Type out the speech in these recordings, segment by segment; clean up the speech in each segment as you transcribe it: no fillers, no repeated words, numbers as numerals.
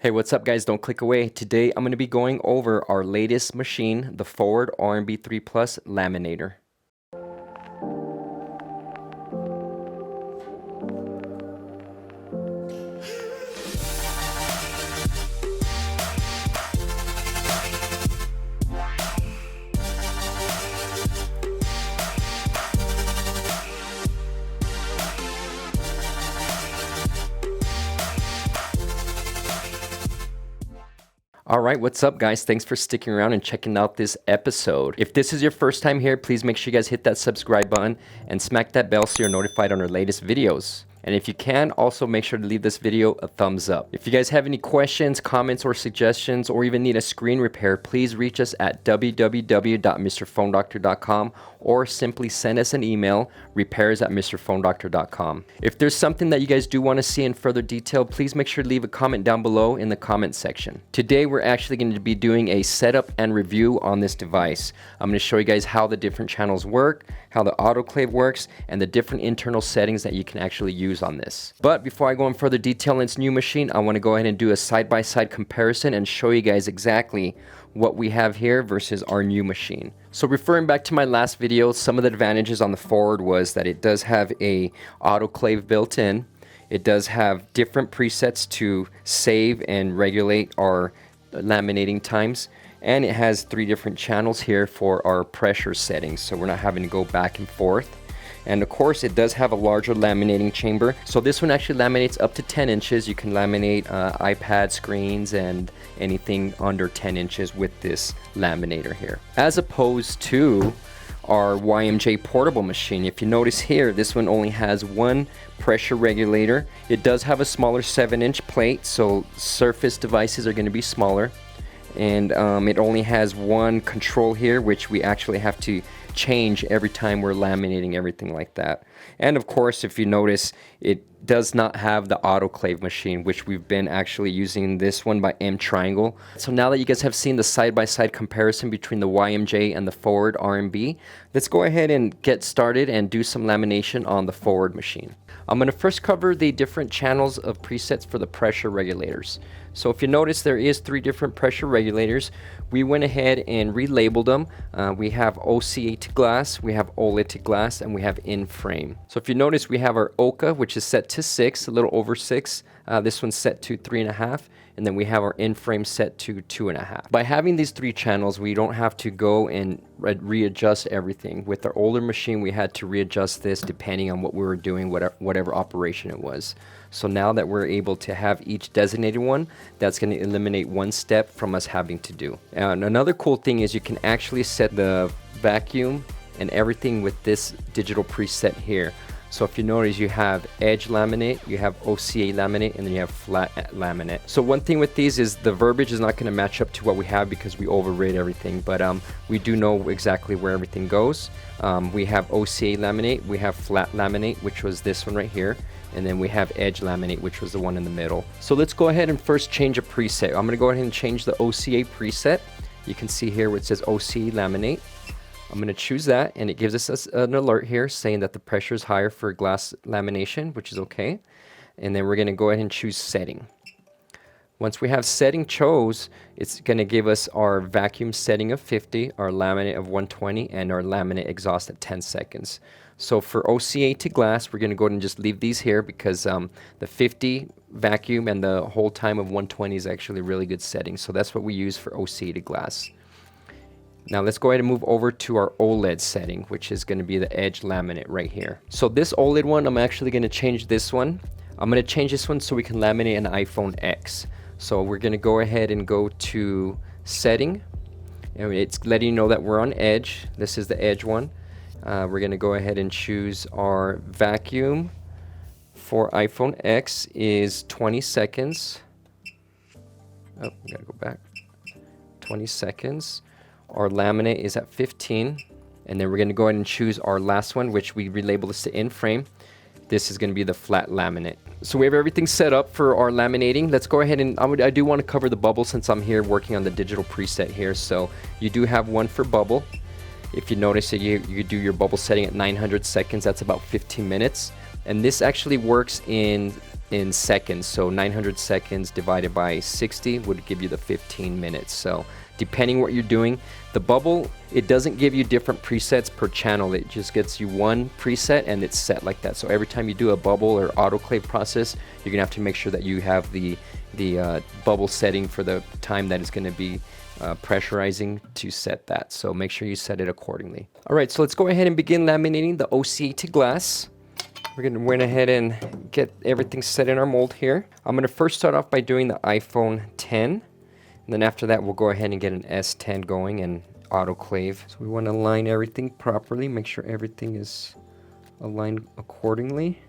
Hey, what's up guys? Don't click away. Today I'm going to be going over our latest machine, the Forward RMB-3 Plus Laminator. Alright, what's up guys? Thanks for sticking around and checking out this episode. If this is your first time here, please make sure you guys hit that subscribe button and smack that bell so you're notified on our latest videos. And if you can, also make sure to leave this video a thumbs up. If you guys have any questions, comments, or suggestions, or even need a screen repair, please reach us at www.mrphonedoctor.com or simply send us an email, repairs@mrphonedoctor.com. If there's something that you guys do want to see in further detail, please make sure to leave a comment down below in the comment section. Today, we're actually going to be doing a setup and review on this device. I'm going to show you guys how the different channels work, how the autoclave works, and the different internal settings that you can actually use on this. But before I go in further detail in this new machine, I want to go ahead and do a side-by-side comparison and show you guys exactly what we have here versus our new machine. So referring back to my last video, some of the advantages on the Forward was that it does have a autoclave built in. It does have different presets to save and regulate our laminating times. And it has 3 different channels here for our pressure settings, so we're not having to go back and forth. And of course, it does have a larger laminating chamber. So this one actually laminates up to 10 inches. You can laminate iPad screens and anything under 10 inches with this laminator here. As opposed to our YMJ portable machine. If you notice here, this one only has one pressure regulator. It does have a smaller 7-inch plate, so surface devices are going to be smaller. And it only has one control here, which we actually have to change every time we're laminating, everything like that. And of course, if you notice, it does not have the autoclave machine, which we've been actually using this one by M Triangle. So now that you guys have seen the side-by-side comparison between the YMJ and the Forward RMB, let's go ahead and get started and do some lamination on the Forward machine. I'm going to first cover the different channels of presets for the pressure regulators. So if you notice, there is 3 different pressure regulators. We went ahead and relabeled them. We have OCA to glass, we have OLED to glass, and we have in frame. So if you notice, we have our OCA, which is set to 6, a little over 6. This one's set to 3.5. And then we have our in-frame set to 2.5. By having these 3 channels, we don't have to go and readjust everything. With our older machine, we had to readjust this depending on what we were doing, whatever operation it was. So now that we're able to have each designated one, that's going to eliminate one step from us having to do. And another cool thing is you can actually set the vacuum and everything with this digital preset here. So if you notice, you have edge laminate, you have OCA laminate, and then you have flat laminate. So one thing with these is the verbiage is not going to match up to what we have because we overrate everything, but we do know exactly where everything goes. We have OCA laminate, we have flat laminate, which was this one right here, and then we have edge laminate, which was the one in the middle. So let's go ahead and first change a preset. I'm going to go ahead and change the OCA preset. You can see here where it says OCA laminate. I'm going to choose that, and it gives us an alert here saying that the pressure is higher for glass lamination, which is okay. And then we're going to go ahead and choose setting. Once we have setting chose, it's going to give us our vacuum setting of 50, our laminate of 120, and our laminate exhaust at 10 seconds. So for OCA to glass, we're going to go ahead and just leave these here because the 50 vacuum and the hold time of 120 is actually a really good setting. So that's what we use for OCA to glass. Now let's go ahead and move over to our OLED setting, which is going to be the edge laminate right here. So this OLED one, I'm actually going to change this one. I'm going to change this one so we can laminate an iPhone X. So we're going to go ahead and go to setting. And it's letting you know that we're on edge. This is the edge one. We're going to go ahead and choose our vacuum for iPhone X is 20 seconds. Oh, we got to go back. 20 seconds. Our laminate is at 15, and then we're going to go ahead and choose our last one, which we relabel this to in frame. This is going to be the flat laminate. So we have everything set up for our laminating. Let's go ahead and I do want to cover the bubble since I'm here working on the digital preset here. So you do have one for bubble. If you notice that you do your bubble setting at 900 seconds, that's about 15 minutes. And this actually works in in seconds. So 900 seconds divided by 60 would give you the 15 minutes. So depending what you're doing, the bubble, it doesn't give you different presets per channel. It just gets you one preset and it's set like that. So every time you do a bubble or autoclave process, you're gonna have to make sure that you have the bubble setting for the time that it's gonna be pressurizing to set that. So make sure you set it accordingly. All right, so let's go ahead and begin laminating the OCA to glass. We're gonna went ahead and get everything set in our mold here. I'm gonna first start off by doing the iPhone 10. And then after that, we'll go ahead and get an S10 going and autoclave. So we want to align everything properly, make sure everything is aligned accordingly.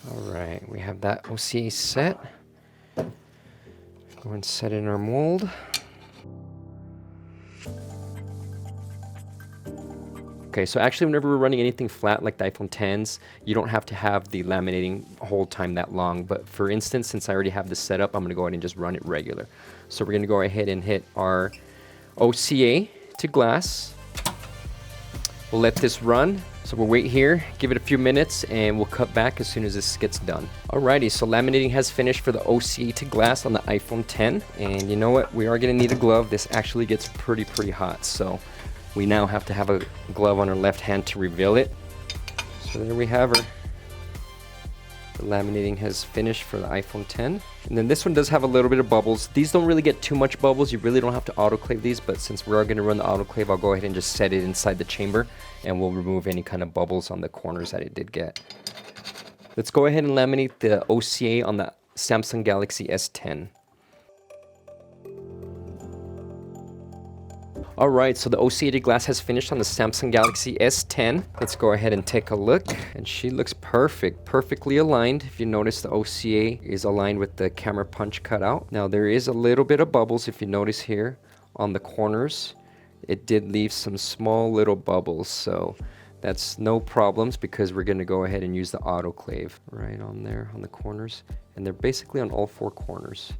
All right, we have that OCA set. Go and set in our mold. Okay, so actually whenever we're running anything flat like the iPhone 10s, you don't have to have the laminating hold time that long. But for instance, since I already have this set up, I'm gonna go ahead and just run it regular. So we're gonna go ahead and hit our OCA to glass. We'll let this run. So we'll wait here, give it a few minutes, and we'll cut back as soon as this gets done. Alrighty, so laminating has finished for the OCA to glass on the iPhone 10. And you know what, we are gonna need a glove. This actually gets pretty hot. So we now have to have a glove on our left hand to reveal it. So there we have her. The laminating has finished for the iPhone 10. And then this one does have a little bit of bubbles. These don't really get too much bubbles. You really don't have to autoclave these, but since we are going to run the autoclave, I'll go ahead and just set it inside the chamber and we'll remove any kind of bubbles on the corners that it did get. Let's go ahead and laminate the OCA on the Samsung Galaxy S10. Alright, so the OCA glass has finished on the Samsung Galaxy S10. Let's go ahead and take a look. And she looks perfect, perfectly aligned. If you notice, the OCA is aligned with the camera punch cutout. Now there is a little bit of bubbles, if you notice here on the corners. It did leave some small little bubbles, so that's no problems because we're going to go ahead and use the autoclave right on there on the corners. And they're basically on all four corners.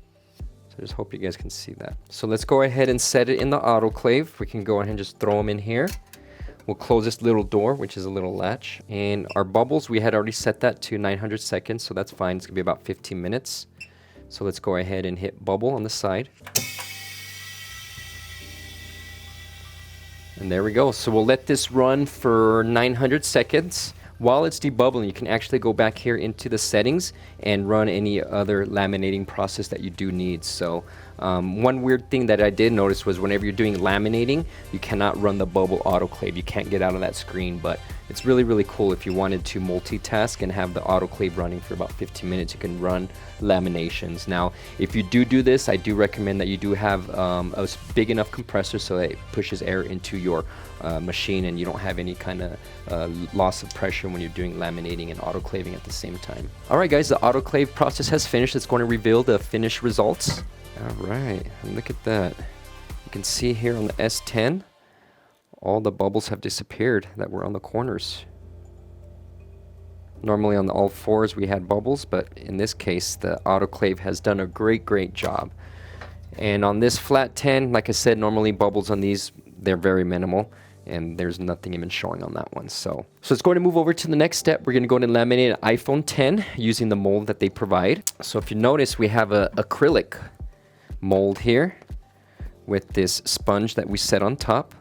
I just hope you guys can see that. So let's go ahead and set it in the autoclave. We can go ahead and just throw them in here. We'll close this little door, which is a little latch. And our bubbles, we had already set that to 900 seconds, so that's fine. It's gonna be about 15 minutes. So let's go ahead and hit bubble on the side. And there we go. So we'll let this run for 900 seconds. While it's debubbling, you can actually go back here into the settings and run any other laminating process that you do need. So one weird thing that I did notice was whenever you're doing laminating, you cannot run the bubble autoclave. You can't get out of that screen, but it's really cool. If you wanted to multitask and have the autoclave running for about 15 minutes, you can run laminations. Now, if you do this, I do recommend that you do have a big enough compressor so that it pushes air into your machine and you don't have any kind of loss of pressure when you're doing laminating and autoclaving at the same time. All right, guys, the autoclave process has finished. It's going to reveal the finished results. All right, and look at that. You can see here on the S10, all the bubbles have disappeared that were on the corners. Normally on the all fours we had bubbles, but in this case the autoclave has done a great job. And on this flat 10, like I said, normally bubbles on these, they're very minimal, and there's nothing even showing on that one. So it's going to move over to the next step. We're going to go and laminate an iPhone 10 using the mold that they provide. So if you notice, we have a acrylic mold here with this sponge that we set on top.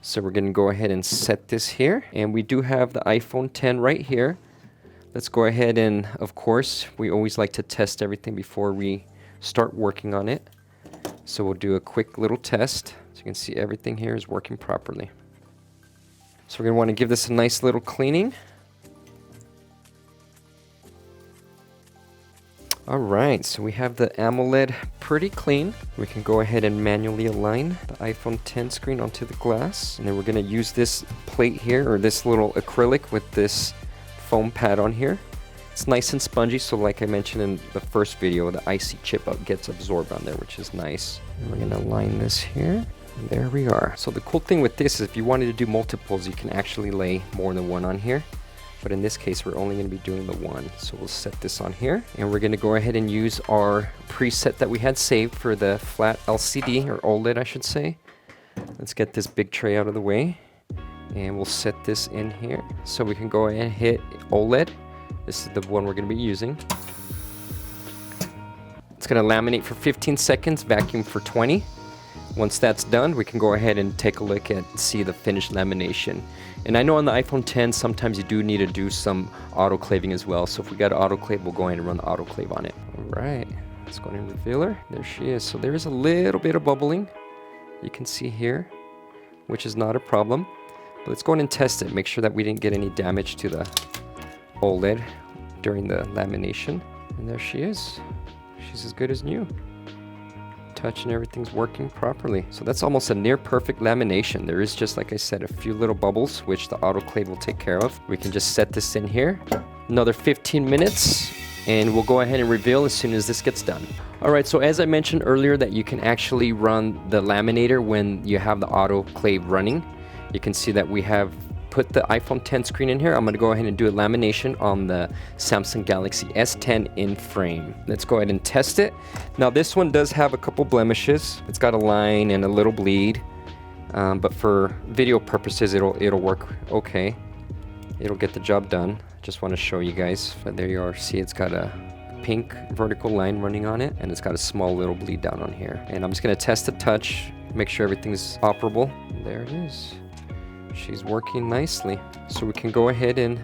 So we're going to go ahead and set this here, and we do have the iPhone 10 right here. Let's go ahead and, of course, we always like to test everything before we start working on it. So we'll do a quick little test. So you can see everything here is working properly. So we're going to want to give this a nice little cleaning. Alright, so we have the AMOLED pretty clean. We can go ahead and manually align the iPhone 10 screen onto the glass. And then we're going to use this plate here, or this little acrylic with this foam pad on here. It's nice and spongy, so like I mentioned in the first video, the icy chip gets absorbed on there, which is nice. And we're going to align this here. And there we are. So the cool thing with this is if you wanted to do multiples, you can actually lay more than one on here. but in this case we're only going to be doing the one. So we'll set this on here, and we're going to go ahead and use our preset that we had saved for the flat LCD, or OLED I should say. Let's get this big tray out of the way, and we'll set this in here so we can go ahead and hit OLED. This is the one we're going to be using. It's going to laminate for 15 seconds, vacuum for 20. Once that's done, we can go ahead and take a look at see the finished lamination. And I know on the iPhone 10 sometimes you do need to do some autoclaving as well. So if we got an autoclave, we'll go ahead and run the autoclave on it. All right, let's go ahead and reveal her. There she is. So there is a little bit of bubbling you can see here, which is not a problem. But let's go ahead and test it. Make sure that we didn't get any damage to the OLED during the lamination. And there she is. She's as good as new. Touch and everything's working properly. So that's almost a near perfect lamination. There is just, like I said, a few little bubbles which the autoclave will take care of. We can just set this in here. Another 15 minutes and we'll go ahead and reveal as soon as this gets done. Alright, so as I mentioned earlier that you can actually run the laminator when you have the autoclave running. You can see that we have put the iPhone 10 screen in here. I'm going to go ahead and do a lamination on the Samsung Galaxy S10 in frame. Let's go ahead and test it. Now this one does have a couple blemishes. It's got a line and a little bleed, but for video purposes it'll work okay. It'll get the job done. Just want to show you guys. But there you are. See, it's got a pink vertical line running on it, and it's got a small little bleed down on here. And I'm just going to test the touch, make sure everything's operable. There it is. She's working nicely. So we can go ahead and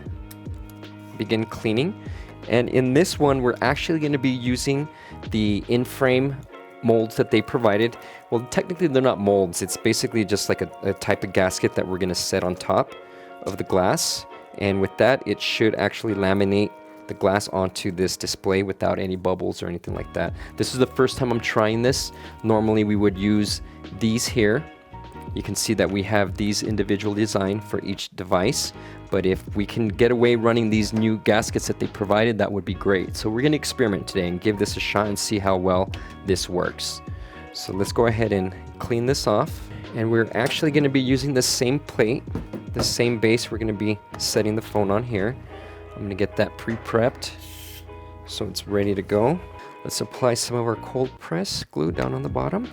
begin cleaning. And in this one, we're actually going to be using the in-frame molds that they provided. Well, technically they're not molds. It's basically just like a type of gasket that we're going to set on top of the glass. And with that, it should actually laminate the glass onto this display without any bubbles or anything like that. This is the first time I'm trying this. Normally we would use these here. You can see that we have these individual design for each device, but if we can get away running these new gaskets that they provided, that would be great. So we're going to experiment today and give this a shot and see how well this works. So let's go ahead and clean this off, and we're actually going to be using the same plate, the same base. We're going to be setting the phone on here. I'm going to get that pre-prepped so it's ready to go. Let's apply some of our cold press glue down on the bottom.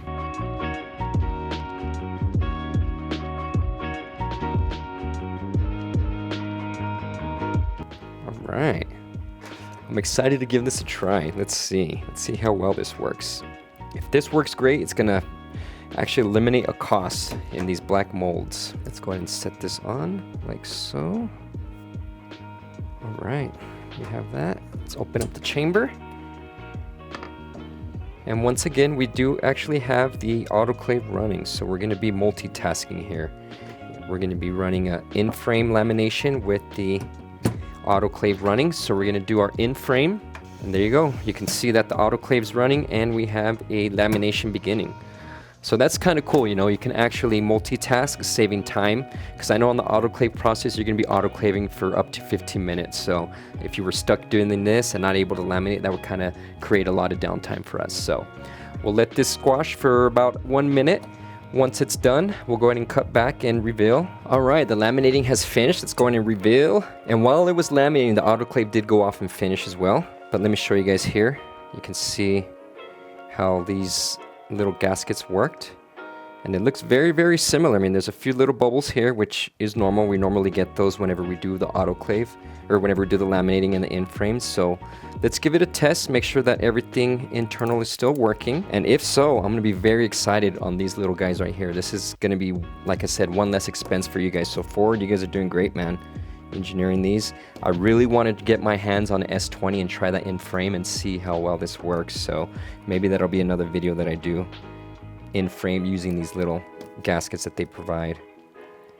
Alright, I'm excited to give this a try. Let's see how well this works. If this works great, it's gonna actually eliminate a cost in these black molds. Let's go ahead and set this on like so. Alright, we have that. Let's open up the chamber. And once again, we do actually have the autoclave running, so we're gonna be multitasking here. We're gonna be running an in-frame lamination with the autoclave running. So we're going to do our in-frame, and there you go. You can see that the autoclave's running and we have a lamination beginning. So that's kind of cool, you know, you can actually multitask, saving time, because I know on the autoclave process you're going to be autoclaving for up to 15 minutes. So if you were stuck doing this and not able to laminate, that would kind of create a lot of downtime for us. So we'll let this squash for about 1 minute. Once it's done, we'll go ahead and cut back and reveal. Alright, the laminating has finished. Let's go ahead and reveal. And while it was laminating, the autoclave did go off and finish as well. But let me show you guys here. You can see how these little gaskets worked. And it looks very, very similar. I mean, there's a few little bubbles here, which is normal. We normally get those whenever we do the autoclave, or whenever we do the laminating in the in-frames. So let's give it a test, make sure that everything internal is still working. And if so, I'm going to be very excited on these little guys right here. This is going to be, like I said, one less expense for you guys. So Forward, you guys are doing great, man, engineering these. I really wanted to get my hands on an S20 and try that in-frame and see how well this works. So maybe that'll be another video that I do in frame using these little gaskets that they provide.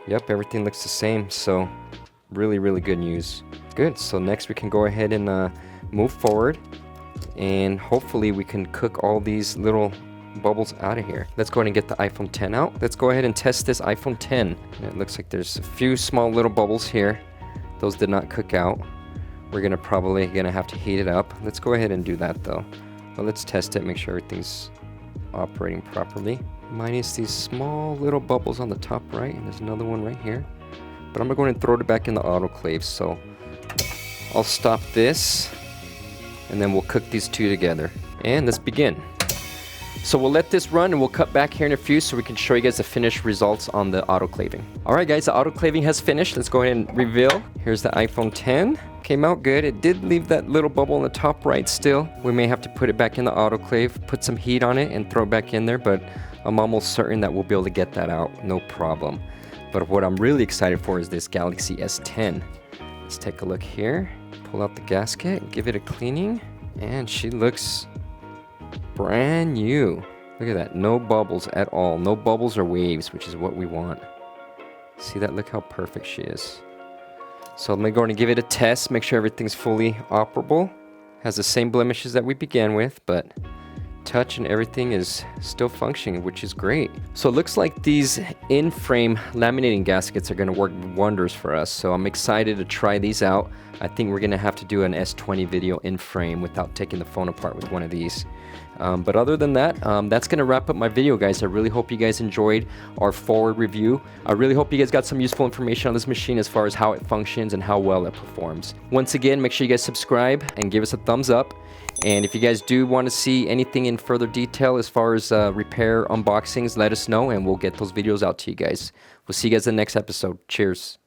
Yep, everything looks the same. So really, really good news. Good. So next we can go ahead and move forward, and hopefully we can cook all these little bubbles out of here. Let's go ahead and get the iPhone 10 out. Let's go ahead and test this iPhone 10. And it looks like there's a few small little bubbles here. Those did not cook out. We're probably gonna have to heat it up. Let's go ahead and do that though. But let's test it, make sure everything's operating properly. Minus these small little bubbles on the top right, and there's another one right here. But I'm gonna go ahead and throw it back in the autoclave. So I'll stop this, and then we'll cook these two together. And let's begin. So we'll let this run and we'll cut back here in a few so we can show you guys the finished results on the autoclaving. Alright guys, the autoclaving has finished. Let's go ahead and reveal. Here's the iPhone 10. Came out good. It did leave that little bubble in the top right still. We may have to put it back in the autoclave, put some heat on it and throw it back in there, but I'm almost certain that we'll be able to get that out, no problem. But what I'm really excited for is this Galaxy S10. Let's take a look here. Pull out the gasket, give it a cleaning, and she looks brand new. Look at that, no bubbles at all. No bubbles or waves, which is what we want. See that? Look how perfect she is. So I'm going to give it a test, make sure everything's fully operable. Has the same blemishes that we began with, but touch and everything is still functioning, which is great. So it looks like these in-frame laminating gaskets are going to work wonders for us. So I'm excited to try these out. I think we're going to have to do an S20 video in frame without taking the phone apart with one of these. But other than that, that's going to wrap up my video, guys. I really hope you guys enjoyed our forward review. I really hope you guys got some useful information on this machine as far as how it functions and how well it performs. Once again, make sure you guys subscribe and give us a thumbs up. And if you guys do want to see anything in further detail as far as repair unboxings, let us know and we'll get those videos out to you guys. We'll see you guys in the next episode. Cheers.